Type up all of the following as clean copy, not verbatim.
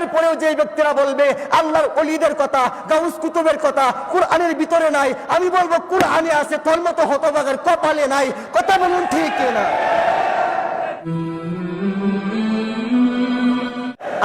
এরপরেও যে ব্যক্তিরা বলবে আল্লাহর ওলিদের কথা, গাউস কুতুবের কথা কুরআনের ভিতরে নাই, আমি বলবো কুরআনে আছে, তোর মতো হতভাগার কপালে নাই। কথা বলুন ঠিক না?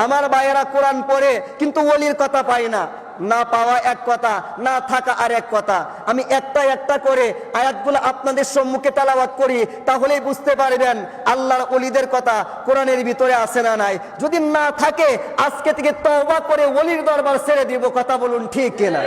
আমার ভাইয়েরা কোরআন পড়ে কিন্তু ওলির কথা পায় না। না পাওয়া এক কথা, না থাকা আর এক কথা। আমি একটা একটা করে আয়াতগুলো আপনাদের সম্মুখে তেলাওয়াত করি, তাহলেই বুঝতে পারবেন আল্লাহর ওলিদের কথা কোরআনের ভিতরে আছে না নাই। যদি না থাকে আজকে থেকে তওবা করে ওলির দরবার ছেড়ে দিব। কথা বলুন ঠিক কিনা?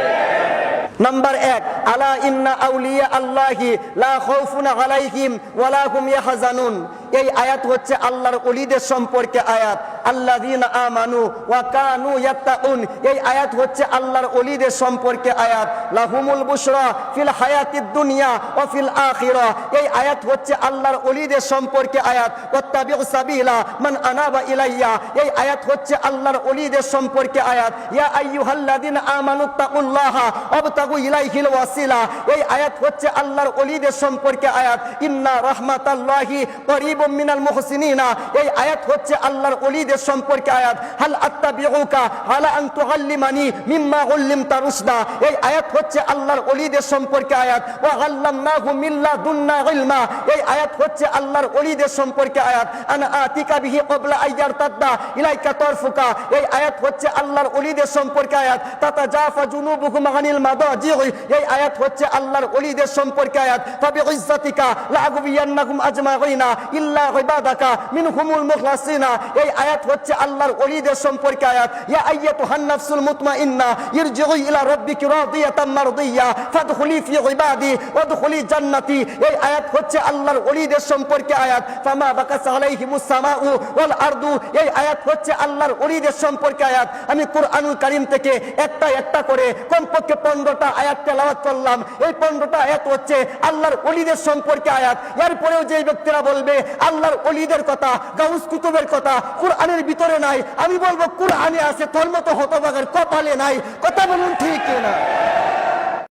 নাম্বার 1, আলা ইন্না আউলিয়া আল্লাহি লা খাউফুন আলাইহিম ওয়ালা হুম ইয়াহজানুন। এই আয়াত হচ্ছে আল্লাহর ওলিদের সম্পর্কে আয়াত। আল্লাযীনা আমানু ওয়া কানু ইয়াত্তাকুন, এই আয়াত হচ্ছে আল্লাহর ওলিদের সম্পর্কে আয়াত। লাহুমুল বুশরা ফিল হায়াতিদ দুনিয়া ওয়া ফিল আখিরাহ, এই আয়াত হচ্ছে আল্লাহর ওলিদের সম্পর্কে আয়াত। ওয়াত্তাবিউ সাবিলা মান আনাবা ইলাইয়া, এই আয়াত হচ্ছে আল্লাহর ওলিদের সম্পর্কে আয়াত। ইয়া আইয়ুহাল্লাযীনা আমানু তাকুল্লাহা ওয়াবতাগু ইলাইহিল ওয়াসিলা, এই আয়াত হচ্ছে আল্লাহর ওলিদের সম্পর্কে আয়াত। ইন্না রাহমাতাল্লাহি করিবুম মিনাল মুহসিনিনা, এই আয়াত হচ্ছে আল্লাহর ওলিদের সম্পর্কে আয়াত। হাল আত্তাবিউকা আলা আন তুআল্লিমানি মিম্মা উল্লিমতা রুশদা, এই আয়াত হচ্ছে আল্লাহর ওলিদের সম্পর্কে আয়াত। ওয়া আল্লামনাহু মিন লাদুন্না ইলমা, এই আয়াত হচ্ছে আল্লাহর ওলিদের সম্পর্কে আয়াত। আনা আতিকা বিহি ক্বাবলা আইয়ারতাদ্দা ইলাইকা তারফুকা, এই আয়াত হচ্ছে আল্লাহর ওলিদের সম্পর্কে আয়াত। তাতাজাফা জুনুবুহুম আনিল মাদাজি, এই আয়াত হচ্ছে আল্লাহর ওলিদের সম্পর্কে আয়াত। ফাবিইজ্জাতিকা লাআগবিয়ান্নাকুম আজমাইনা ইল্লা ইবাদাকা মিনহুমুল মুখলাসিনা, এই আয়াত হচ্ছে আল্লাহর ওলিদের সম্পর্কে আয়াত। ইয়া আইয়াতুহান নাফসুল মুতমাইন্না ইরজিউ ইলা রাব্বিকি রাদিয়াতাম মারদিয়া ফাদখুলি ফি ইবাদি ওয়াদখুলি জান্নাতি, এই আয়াত হচ্ছে আল্লাহর ওলিদের সম্পর্কে আয়াত। ফামা বাকাস আলাইহিমুস সামাউ ওয়াল আরদু, এই আয়াত হচ্ছে আল্লাহর ওলিদের সম্পর্কে আয়াত। আমি কুরআনুল কারীম থেকে একটা একটা করে কমপক্ষে 15টা আয়াত তেলাওয়াত করলাম। এই 15টা আয়াত হচ্ছে আল্লাহর ওলিদের সম্পর্কে আয়াত। এরপরেও যে ব্যক্তিরা বলবে আল্লাহর ওলিদের কথা, গাউস কুতুবের কথা কুরআনের ভিতরে নাই, আমি বলবো কুরআনে আছে, তোর মতো হতভাগার কপালে নাই। কথা বলুন ঠিক না?